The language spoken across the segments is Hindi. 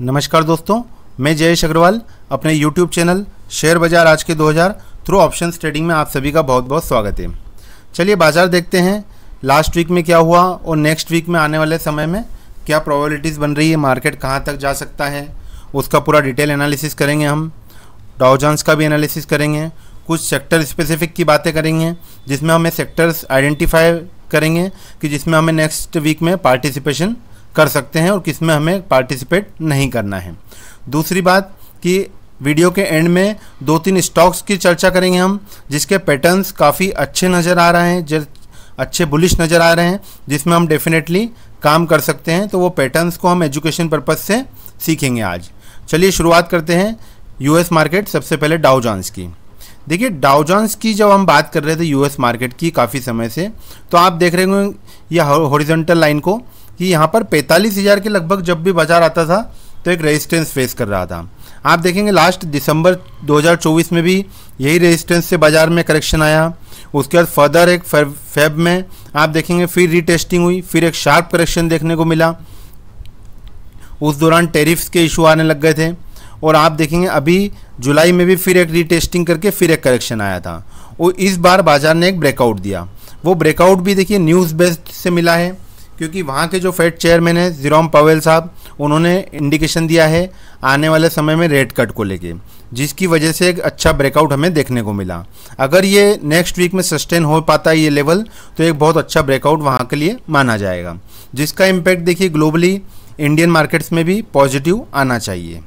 नमस्कार दोस्तों, मैं जयेश अग्रवाल अपने YouTube चैनल शेयर बाजार आज के 2000 थ्रू ऑप्शंस ट्रेडिंग में आप सभी का बहुत बहुत स्वागत है। चलिए बाजार देखते हैं लास्ट वीक में क्या हुआ और नेक्स्ट वीक में आने वाले समय में क्या प्रोबेबिलिटीज़ बन रही है, मार्केट कहाँ तक जा सकता है, उसका पूरा डिटेल एनालिसिस करेंगे। हम डाउ जोन्स का भी एनालिसिस करेंगे, कुछ सेक्टर स्पेसिफिक की बातें करेंगे जिसमें हमें सेक्टर्स आइडेंटिफाई करेंगे कि जिसमें हमें नेक्स्ट वीक में पार्टिसिपेशन कर सकते हैं और किस में हमें पार्टिसिपेट नहीं करना है। दूसरी बात कि वीडियो के एंड में 2-3 स्टॉक्स की चर्चा करेंगे हम, जिसके पैटर्न्स काफ़ी अच्छे नज़र आ रहे हैं, अच्छे बुलिश नज़र आ रहे हैं, जिसमें हम डेफिनेटली काम कर सकते हैं। तो वो पैटर्न्स को हम एजुकेशन पर्पज़ से सीखेंगे आज। चलिए शुरुआत करते हैं यूएस मार्केट, सबसे पहले डाउ जोन्स की। देखिए डाउ जोन्स की जब हम बात कर रहे थे यूएस मार्केट की काफ़ी समय से, तो आप देख रहे होंगे ये हॉरिजॉन्टल लाइन को कि यहाँ पर 45,000 के लगभग जब भी बाजार आता था तो एक रेजिस्टेंस फेस कर रहा था। आप देखेंगे लास्ट दिसंबर 2024 में भी यही रेजिस्टेंस से बाजार में करेक्शन आया। उसके बाद फर्दर एक फेब में आप देखेंगे फिर रीटेस्टिंग हुई, फिर एक शार्प करेक्शन देखने को मिला। उस दौरान टैरिफ्स के इशू आने लग गए थे और आप देखेंगे अभी जुलाई में भी फिर एक रीटेस्टिंग करके फिर एक करेक्शन आया था और इस बार बाजार ने एक ब्रेकआउट दिया। वो ब्रेकआउट भी देखिए न्यूज़ बेस्ड से मिला है, क्योंकि वहाँ के जो फेड चेयरमैन है जेरोम पावेल साहब, उन्होंने इंडिकेशन दिया है आने वाले समय में रेट कट को लेके, जिसकी वजह से एक अच्छा ब्रेकआउट हमें देखने को मिला। अगर ये नेक्स्ट वीक में सस्टेन हो पाता है ये लेवल, तो एक बहुत अच्छा ब्रेकआउट वहाँ के लिए माना जाएगा, जिसका इम्पैक्ट देखिए ग्लोबली इंडियन मार्केट्स में भी पॉजिटिव आना चाहिए।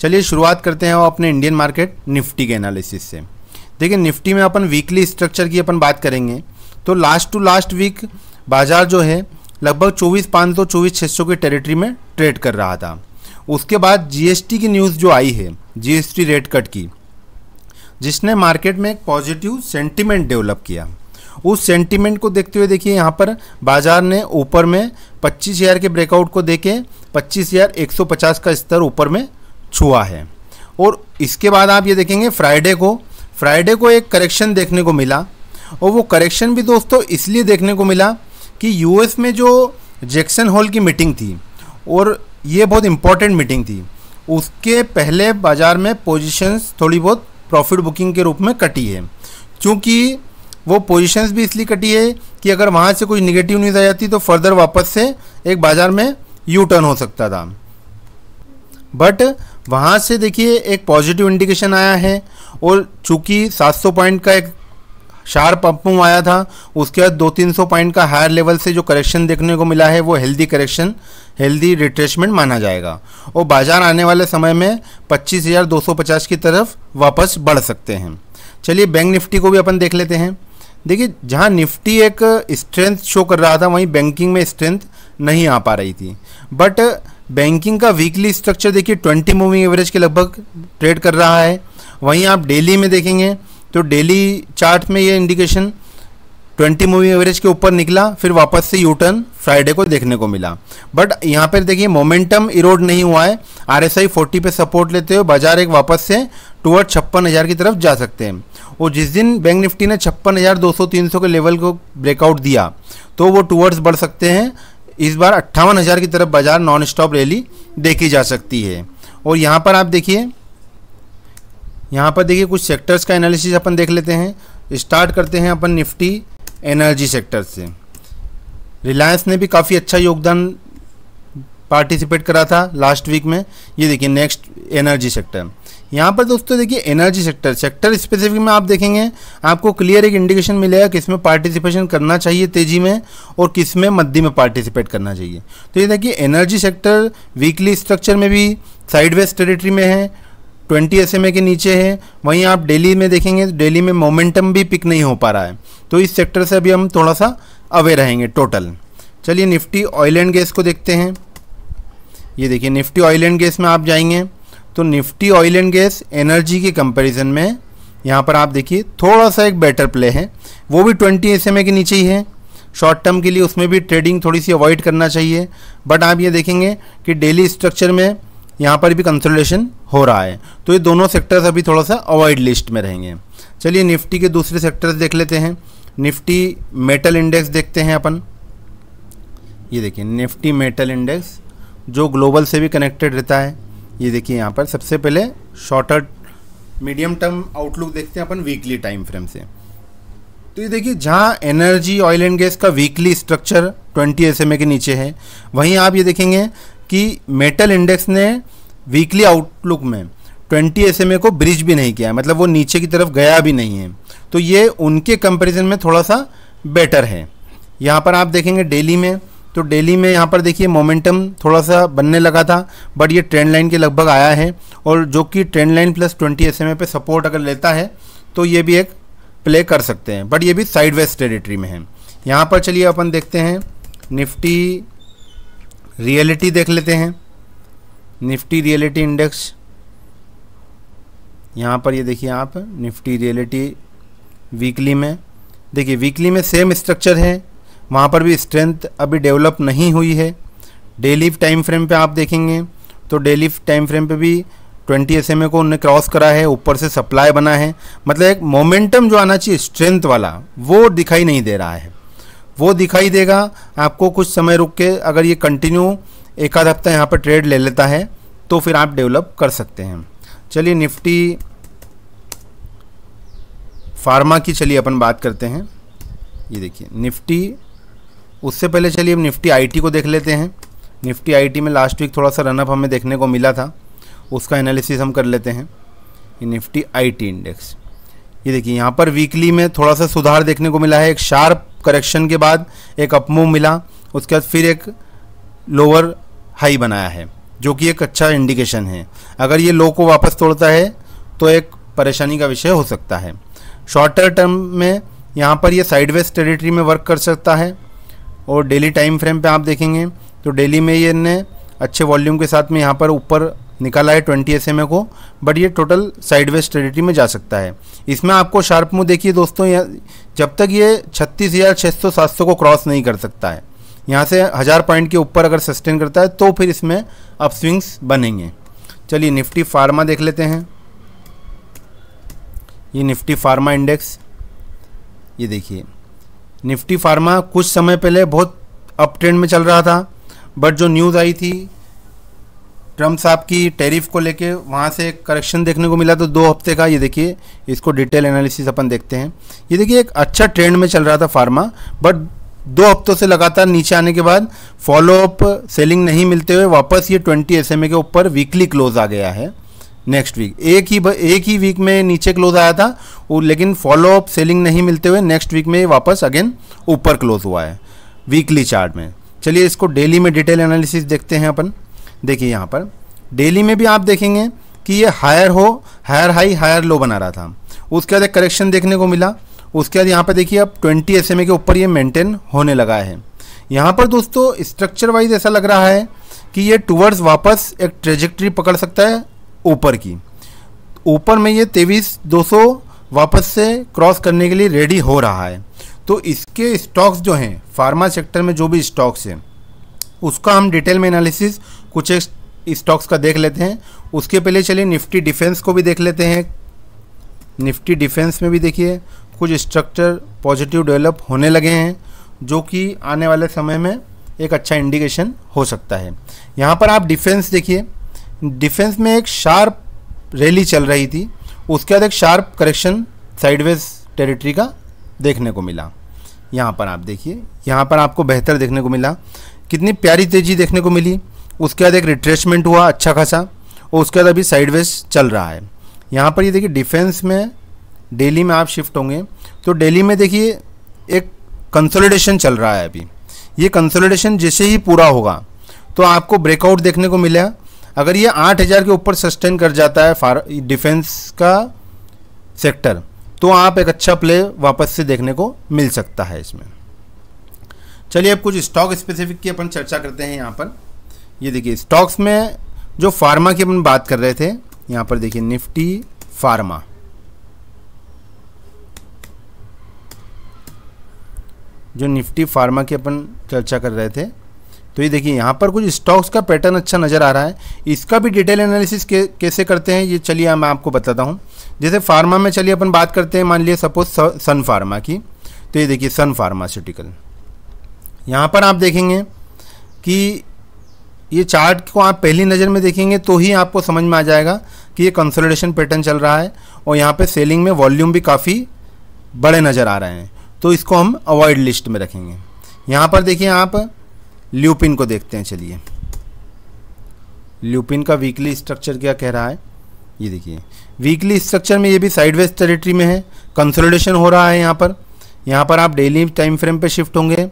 चलिए शुरुआत करते हैं अपने इंडियन मार्केट निफ्टी के एनालिसिस से। देखिए निफ्टी में अपन वीकली स्ट्रक्चर की अपन बात करेंगे तो लास्ट टू लास्ट वीक बाजार जो है लगभग 24,500 24,600 के टेरिटरी में ट्रेड कर रहा था। उसके बाद जीएसटी की न्यूज़ जो आई है, जीएसटी रेट कट की, जिसने मार्केट में एक पॉजिटिव सेंटीमेंट डेवलप किया। उस सेंटीमेंट को देखते हुए देखिए यहाँ पर बाजार ने ऊपर में 25,000 के ब्रेकआउट को देके 25,150 का स्तर ऊपर में छुआ है। और इसके बाद आप ये देखेंगे फ्राइडे को एक करेक्शन देखने को मिला, और वो करेक्शन भी दोस्तों इसलिए देखने को मिला कि यूएस में जो जैक्सन होल की मीटिंग थी, और ये बहुत इंपॉर्टेंट मीटिंग थी, उसके पहले बाजार में पोजीशंस थोड़ी बहुत प्रॉफिट बुकिंग के रूप में कटी है। क्योंकि वो पोजीशंस भी इसलिए कटी है कि अगर वहाँ से कोई निगेटिव न्यूज़ आ जाती तो फर्दर वापस से एक बाजार में यू टर्न हो सकता था। बट वहाँ से देखिए एक पॉजिटिव इंडिकेशन आया है, और चूँकि 700 पॉइंट का एक शार्प अप मूव आया था, उसके बाद 200-300 पॉइंट का हायर लेवल से जो करेक्शन देखने को मिला है वो हेल्दी करेक्शन, हेल्दी रिट्रेसमेंट माना जाएगा, और बाजार आने वाले समय में 25,250 की तरफ वापस बढ़ सकते हैं। चलिए बैंक निफ्टी को भी अपन देख लेते हैं। देखिए जहां निफ्टी एक स्ट्रेंथ शो कर रहा था, वहीं बैंकिंग में स्ट्रेंथ नहीं आ पा रही थी। बट बैंकिंग का वीकली स्ट्रक्चर देखिए 20 मूविंग एवरेज के लगभग ट्रेड कर रहा है। वहीं आप डेली में देखेंगे तो डेली चार्ट में ये इंडिकेशन 20 मूविंग एवरेज के ऊपर निकला, फिर वापस से यू टर्न फ्राइडे को देखने को मिला। बट यहाँ पर देखिए मोमेंटम इरोड नहीं हुआ है। RSI 40 पे सपोर्ट लेते हुए बाजार एक वापस से टुवर्ड 56,000 की तरफ जा सकते हैं। और जिस दिन बैंक निफ्टी ने 56,200-300 के लेवल को ब्रेकआउट दिया तो वो टुवर्ड्स बढ़ सकते हैं। इस बार 58,000 की तरफ बाजार नॉन स्टॉप रैली देखी जा सकती है। और यहाँ पर आप देखिए, कुछ सेक्टर्स का एनालिसिस अपन देख लेते हैं। स्टार्ट करते हैं अपन निफ्टी एनर्जी सेक्टर से। रिलायंस ने भी काफ़ी अच्छा योगदान पार्टिसिपेट करा था लास्ट वीक में। ये देखिए नेक्स्ट एनर्जी सेक्टर। यहाँ पर दोस्तों देखिए एनर्जी सेक्टर स्पेसिफिक में आप देखेंगे आपको क्लियर एक इंडिकेशन मिलेगा किस में पार्टिसिपेशन करना चाहिए तेज़ी में और किस में मध्य में पार्टिसिपेट करना चाहिए। तो ये देखिए एनर्जी सेक्टर वीकली स्ट्रक्चर में भी साइडवेज टेरिटरी में है, 20 SMA के नीचे है। वहीं आप डेली में देखेंगे, डेली में मोमेंटम भी पिक नहीं हो पा रहा है, तो इस सेक्टर से अभी हम थोड़ा सा अवे रहेंगे टोटल। चलिए निफ्टी ऑयल एंड गैस को देखते हैं। ये देखिए निफ्टी ऑयल एंड गैस में आप जाएंगे तो Nifty oil and gas energy के कंपैरिजन में यहाँ पर आप देखिए थोड़ा सा एक बेटर प्ले है। वो भी 20 SMA के नीचे ही है। शॉर्ट टर्म के लिए उसमें भी ट्रेडिंग थोड़ी सी अवॉइड करना चाहिए। बट आप ये देखेंगे कि डेली स्ट्रक्चर में यहाँ पर भी कंसोलिडेशन हो रहा है, तो ये दोनों सेक्टर्स अभी थोड़ा सा अवॉइड लिस्ट में रहेंगे। चलिए निफ्टी के दूसरे सेक्टर्स देख लेते हैं। निफ्टी मेटल इंडेक्स देखते हैं अपन। ये देखिए निफ्टी मेटल इंडेक्स जो ग्लोबल से भी कनेक्टेड रहता है। ये देखिए यहाँ पर सबसे पहले शॉर्टर मीडियम टर्म आउटलुक देखते हैं अपन वीकली टाइम फ्रेम से। तो ये देखिए जहाँ एनर्जी ऑयल एंड गैस का वीकली स्ट्रक्चर 20 SMA के नीचे है, वहीं आप ये देखेंगे कि मेटल इंडेक्स ने वीकली आउटलुक में 20 SMA को ब्रिज भी नहीं किया है, मतलब वो नीचे की तरफ गया भी नहीं है। तो ये उनके कंपैरिजन में थोड़ा सा बेटर है। यहाँ पर आप देखेंगे डेली में, तो डेली में यहाँ पर देखिए मोमेंटम थोड़ा सा बनने लगा था, बट ये ट्रेंड लाइन के लगभग आया है, और जो कि ट्रेंड लाइन प्लस 20 SMA पे सपोर्ट अगर लेता है तो ये भी एक प्ले कर सकते हैं, बट ये भी साइडवेज टेरिटरी में है। यहाँ पर चलिए अपन देखते हैं निफ्टी रियलिटी देख लेते हैं, निफ्टी रियलिटी इंडेक्स। यहाँ पर ये देखिए आप निफ्टी रियलिटी वीकली में देखिए, वीकली में सेम स्ट्रक्चर है, वहाँ पर भी स्ट्रेंथ अभी डेवलप नहीं हुई है। डेली टाइम फ्रेम पे आप देखेंगे तो डेली टाइम फ्रेम पे भी 20 SMA को उन्होंने क्रॉस करा है, ऊपर से सप्लाई बना है, मतलब एक मोमेंटम जो आना चाहिए स्ट्रेंथ वाला वो दिखाई नहीं दे रहा है। वो दिखाई देगा आपको कुछ समय रुक के, अगर ये कंटिन्यू एक आध हफ्ता यहाँ पर ट्रेड ले लेता है तो फिर आप डेवलप कर सकते हैं। चलिए निफ्टी फार्मा की चलिए अपन बात करते हैं। ये देखिए निफ्टी, उससे पहले चलिए अब निफ्टी आईटी को देख लेते हैं। निफ्टी आईटी में लास्ट वीक थोड़ा सा रनअप हमें देखने को मिला था, उसका एनालिसिस हम कर लेते हैं। ये निफ्टी आईटी इंडेक्स, ये देखिए यहाँ पर वीकली में थोड़ा सा सुधार देखने को मिला है। एक शार्प करेक्शन के बाद एक अपमूव मिला, उसके बाद फिर एक लोअर हाई बनाया है, जो कि एक अच्छा इंडिकेशन है। अगर ये लो को वापस तोड़ता है तो एक परेशानी का विषय हो सकता है। शॉर्टर टर्म में यहाँ पर ये साइडवेज टेरिटरी में वर्क कर सकता है, और डेली टाइम फ्रेम पे आप देखेंगे तो डेली में ये ने अच्छे वॉल्यूम के साथ में यहाँ पर ऊपर निकाला है 20 SMA को, बट ये टोटल साइडवेज टेरिटरी में जा सकता है। इसमें आपको शार्प मूव देखिए दोस्तों, जब तक ये 36,600-700 को क्रॉस नहीं कर सकता है, यहाँ से 1000 पॉइंट के ऊपर अगर सस्टेन करता है तो फिर इसमें अपस्विंग्स बनेंगे। चलिए निफ्टी फार्मा देख लेते हैं। ये निफ्टी फार्मा इंडेक्स, ये देखिए निफ्टी फार्मा कुछ समय पहले बहुत अप ट्रेंड में चल रहा था, बट जो न्यूज़ आई थी ट्रम्प साहब की टैरिफ को लेके, वहाँ से एक करेक्शन देखने को मिला तो 2 हफ्ते का। ये देखिए इसको डिटेल एनालिसिस अपन देखते हैं। ये देखिए एक अच्छा ट्रेंड में चल रहा था फार्मा, बट 2 हफ्तों से लगातार नीचे आने के बाद फॉलोअप सेलिंग नहीं मिलते हुए वापस ये 20 SMA के ऊपर वीकली क्लोज आ गया है। नेक्स्ट वीक एक ही वीक में नीचे क्लोज आया था वो, लेकिन फॉलोअप सेलिंग नहीं मिलते हुए नेक्स्ट वीक में वापस अगेन ऊपर क्लोज हुआ है वीकली चार्ट में। चलिए इसको डेली में डिटेल एनालिसिस देखते हैं अपन। देखिए यहाँ पर डेली में भी आप देखेंगे कि ये हायर हाई हायर लो बना रहा था, उसके बाद एक करेक्शन देखने को मिला, उसके बाद यहाँ पर देखिए अब 20 SMA के ऊपर ये मेंटेन होने लगा है। यहाँ पर दोस्तों स्ट्रक्चर वाइज ऐसा लग रहा है कि ये टूवर्ड्स वापस एक ट्रेजेक्ट्री पकड़ सकता है ऊपर की। ऊपर में ये 23,200 वापस से क्रॉस करने के लिए रेडी हो रहा है। तो इसके स्टॉक्स जो हैं फार्मा सेक्टर में, जो भी स्टॉक्स हैं उसका हम डिटेल में एनालिसिस कुछ एक स्टॉक्स का देख लेते हैं। उसके पहले चलिए निफ्टी डिफेंस को भी देख लेते हैं। निफ्टी डिफेंस में भी देखिए कुछ स्ट्रक्चर पॉजिटिव डेवलप होने लगे हैं, जो कि आने वाले समय में एक अच्छा इंडिकेशन हो सकता है। यहाँ पर आप डिफेंस देखिए, डिफेंस में एक शार्प रैली चल रही थी, उसके बाद एक शार्प करेक्शन साइडवेज टेरिटरी का देखने को मिला। यहाँ पर आप देखिए, यहाँ पर आपको बेहतर देखने को मिला, कितनी प्यारी तेज़ी देखने को मिली। उसके बाद एक रिट्रेसमेंट हुआ अच्छा खासा, और उसके बाद अभी साइडवेज चल रहा है। यहाँ पर ये देखिए डिफेंस में डेली में आप शिफ्ट होंगे तो डेली में देखिए एक कंसोलिडेशन चल रहा है अभी। ये कंसोलिडेशन जैसे ही पूरा होगा तो आपको ब्रेकआउट देखने को मिला। अगर ये 8,000 के ऊपर सस्टेन कर जाता है डिफेंस का सेक्टर, तो आप एक अच्छा प्ले वापस से देखने को मिल सकता है इसमें। चलिए अब कुछ स्टॉक स्पेसिफिक की अपन चर्चा करते हैं। यहाँ पर ये देखिए स्टॉक्स में जो फार्मा की अपन बात कर रहे थे, यहाँ पर देखिए निफ्टी फार्मा, जो निफ्टी फार्मा की अपन चर्चा कर रहे थे, तो ये देखिए यहाँ पर कुछ स्टॉक्स का पैटर्न अच्छा नज़र आ रहा है। इसका भी डिटेल एनालिसिस कैसे करते हैं ये चलिए मैं आपको बताता हूँ। जैसे फार्मा में चलिए अपन बात करते हैं, मान लिया सपोज सन फार्मा की, तो ये देखिए सन फार्मास्यूटिकल, यहाँ पर आप देखेंगे कि ये चार्ट को आप पहली नज़र में देखेंगे तो ही आपको समझ में आ जाएगा कि ये कंसोलिडेशन पैटर्न चल रहा है और यहाँ पे सेलिंग में वॉल्यूम भी काफ़ी बड़े नज़र आ रहे हैं, तो इसको हम अवॉइड लिस्ट में रखेंगे। यहाँ पर देखिए आप ल्यूपिन को देखते हैं। चलिए ल्यूपिन का वीकली स्ट्रक्चर क्या कह रहा है, ये देखिए वीकली स्ट्रक्चर में ये भी साइडवेज टेरिटरी में है, कंसोलिडेशन हो रहा है। यहाँ पर आप डेली टाइम फ्रेम पे शिफ्ट होंगे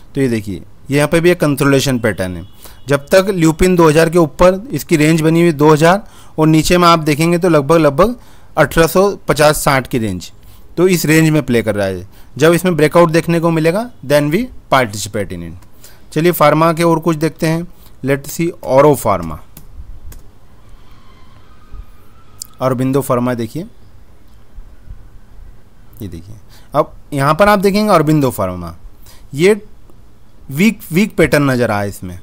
तो ये देखिए यहाँ पे भी एक कंसोलिडेशन पैटर्न है। जब तक ल्यूपिन 2000 के ऊपर इसकी रेंज बनी हुई 2000 और नीचे में आप देखेंगे तो लगभग 1850-60 की रेंज, तो इस रेंज में प्ले कर रहा है। जब इसमें ब्रेकआउट देखने को मिलेगा then we participate in it. चलिए फार्मा के और कुछ देखते हैं। Let's see Auro Pharma, Aurobindo Pharma देखिए, ये देखिए। अब यहाँ पर आप देखेंगे अरबिंदो फार्मा, ये वीक पैटर्न नज़र आया। इसमें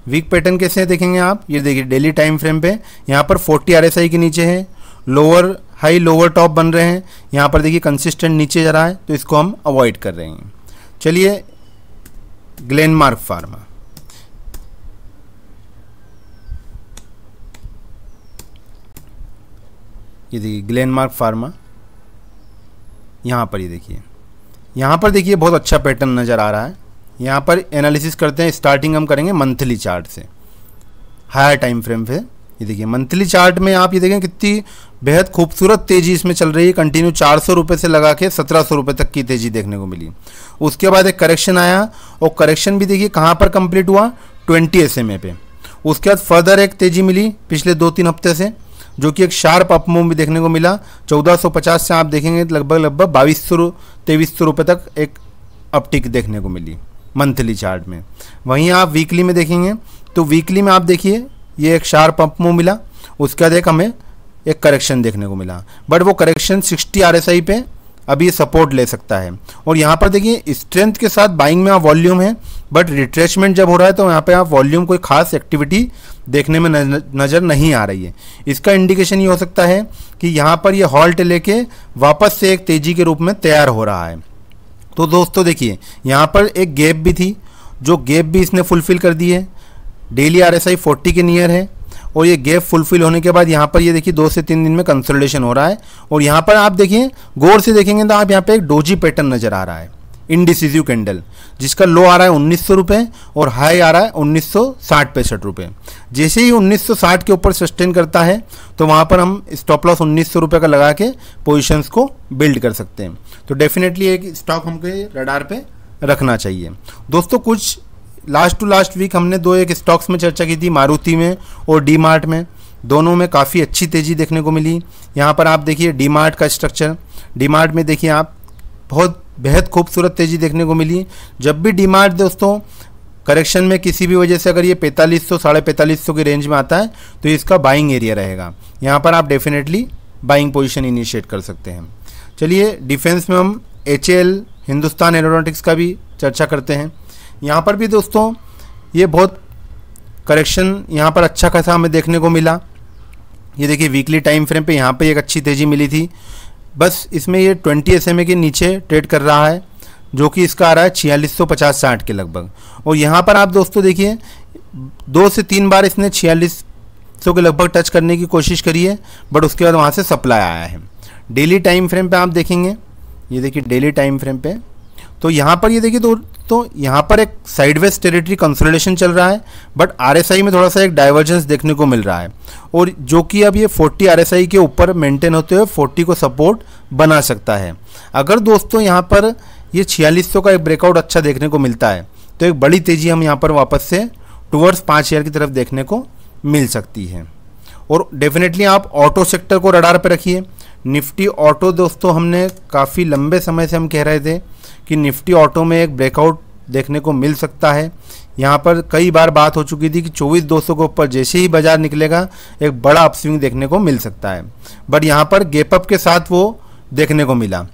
वीक पैटर्न कैसे देखेंगे आप, ये देखिए डेली टाइम फ्रेम पे यहाँ पर 40 RSI के नीचे है, लोअर हाई लोअर टॉप बन रहे हैं। यहाँ पर देखिए कंसिस्टेंट नीचे जा रहा है, तो इसको हम अवॉइड कर रहे हैं। चलिए ग्लेनमार्क फार्मा, ये देखिए ग्लेनमार्क फार्मा, यहाँ पर ये देखिए, यहाँ पर देखिए बहुत अच्छा पैटर्न नज़र आ रहा है। यहाँ पर एनालिसिस करते हैं, स्टार्टिंग हम करेंगे मंथली चार्ट से, हायर टाइम फ्रेम पे। ये देखिए मंथली चार्ट में आप ये देखें कितनी बेहद खूबसूरत तेज़ी इसमें चल रही है। कंटिन्यू 400 रुपये से लगा के 1700 रुपये तक की तेज़ी देखने को मिली। उसके बाद एक करेक्शन आया और करेक्शन भी देखिए कहाँ पर कंप्लीट हुआ, 20 SMA पे। उसके बाद फर्दर एक तेज़ी मिली पिछले 2-3 हफ्ते से, जो कि एक शार्प अप मूव भी देखने को मिला। 1450 से आप देखेंगे लगभग 2200-2300 रुपये तक एक अपटिक देखने को मिली मंथली चार्ट में। वहीं आप वीकली में देखेंगे तो वीकली में आप देखिए ये एक शार्प अप मूव मिला, उसके बाद एक हमें एक करेक्शन देखने को मिला, बट वो करेक्शन 60 RSI पे अभी सपोर्ट ले सकता है। और यहाँ पर देखिए स्ट्रेंथ के साथ बाइंग में आप वॉल्यूम है, बट रिट्रेसमेंट जब हो रहा है तो यहाँ पे आप वॉल्यूम कोई खास एक्टिविटी देखने में नज़र नहीं आ रही है। इसका इंडिकेशन ये हो सकता है कि यहाँ पर ये हॉल्ट लेके वापस से एक तेज़ी के रूप में तैयार हो रहा है। तो दोस्तों देखिए यहाँ पर एक गैप भी थी, जो गैप भी इसने फुलफिल कर दी है। डेली RSI 40 के नियर है और ये गैप फुलफिल होने के बाद यहाँ पर ये देखिए 2 से 3 दिन में कंसोलिडेशन हो रहा है। और यहाँ पर आप देखिए गौर से देखेंगे तो आप यहाँ पे एक डोजी पैटर्न नज़र आ रहा है, इंडिसिसिव कैंडल, जिसका लो आ रहा है 1900 रुपये और हाई आ रहा है 1960-65 रुपये। जैसे ही 1960 के ऊपर सस्टेन करता है तो वहाँ पर हम स्टॉप लॉस 1900 रुपये का लगा के पोजिशंस को बिल्ड कर सकते हैं। तो डेफिनेटली एक स्टॉक हमको रडार पे रखना चाहिए। दोस्तों कुछ लास्ट टू लास्ट वीक हमने 2-1 स्टॉक्स में चर्चा की थी, मारुति में और डी मार्ट में। दोनों में काफ़ी अच्छी तेज़ी देखने को मिली। यहाँ पर आप देखिए डी मार्ट का स्ट्रक्चर, डी मार्ट में देखिए आप बहुत बेहद खूबसूरत तेज़ी देखने को मिली। जब भी डी मार्ट दोस्तों करेक्शन में किसी भी वजह से अगर ये 4500-4550 की रेंज में आता है तो इसका बाइंग एरिया रहेगा। यहाँ पर आप डेफिनेटली बाइंग पोजीशन इनिशिएट कर सकते हैं। चलिए डिफेंस में हम HAL हिंदुस्तान एरोनॉटिक्स का भी चर्चा करते हैं। यहाँ पर भी दोस्तों ये बहुत करेक्शन यहाँ पर अच्छा खासा हमें देखने को मिला। ये देखिए वीकली टाइम फ्रेम पे यहाँ पे एक अच्छी तेज़ी मिली थी, बस इसमें ये 20 SMA के नीचे ट्रेड कर रहा है, जो कि इसका आ रहा है 4650-60 के लगभग। और यहाँ पर आप दोस्तों देखिए 2 से 3 बार इसने 4600 के लगभग टच करने की कोशिश करी है, बट उसके बाद वहाँ से सप्लाई आया है। डेली टाइम फ्रेम पे आप देखेंगे, ये देखिए डेली टाइम फ्रेम पे, तो यहाँ पर ये देखिए तो यहाँ पर एक साइडवेज टेरिटरी कंसोलिडेशन चल रहा है, बट RSI में थोड़ा सा एक डाइवर्जेंस देखने को मिल रहा है, और जो कि अब ये 40 RSI के ऊपर मेंटेन होते हुए 40 को सपोर्ट बना सकता है। अगर दोस्तों यहाँ पर ये 4600 का एक ब्रेकआउट अच्छा देखने को मिलता है तो एक बड़ी तेज़ी हम यहाँ पर वापस से टुवर्ड्स 5000 की तरफ देखने को मिल सकती है। और डेफिनेटली आप ऑटो सेक्टर को रडार पर रखिए। निफ्टी ऑटो दोस्तों हमने काफ़ी लंबे समय से हम कह रहे थे कि निफ्टी ऑटो में एक ब्रेकआउट देखने को मिल सकता है। यहाँ पर कई बार बात हो चुकी थी कि 24,200 के ऊपर जैसे ही बाजार निकलेगा एक बड़ा अपस्विंग देखने को मिल सकता है, बट यहाँ पर गैप अप के साथ वो देखने को मिला।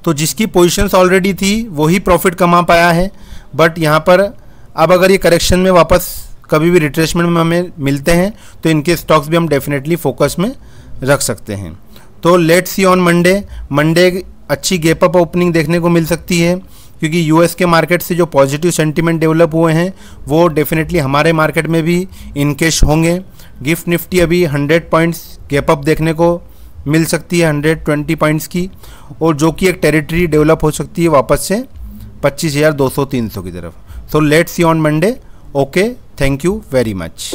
तो जिसकी पोजीशंस ऑलरेडी थी वही प्रॉफिट कमा पाया है, बट यहाँ पर अब अगर ये करेक्शन में वापस कभी भी रिट्रेसमेंट में हमें मिलते हैं तो इनके स्टॉक्स भी हम डेफिनेटली फोकस में रख सकते हैं। तो लेट्स सी ऑन मंडे अच्छी गैप अप ओपनिंग देखने को मिल सकती है। क्योंकि यूएस के मार्केट से जो पॉजिटिव सेंटीमेंट डेवलप हुए हैं वो डेफिनेटली हमारे मार्केट में भी इनकेश होंगे। गिफ्ट निफ्टी अभी 100 पॉइंट्स गैप अप देखने को मिल सकती है, 120 पॉइंट्स की, और जो कि एक टेरिटरी डेवलप हो सकती है वापस से 25,200-300 की तरफ। So let's see on Monday. Okay, thank you very much.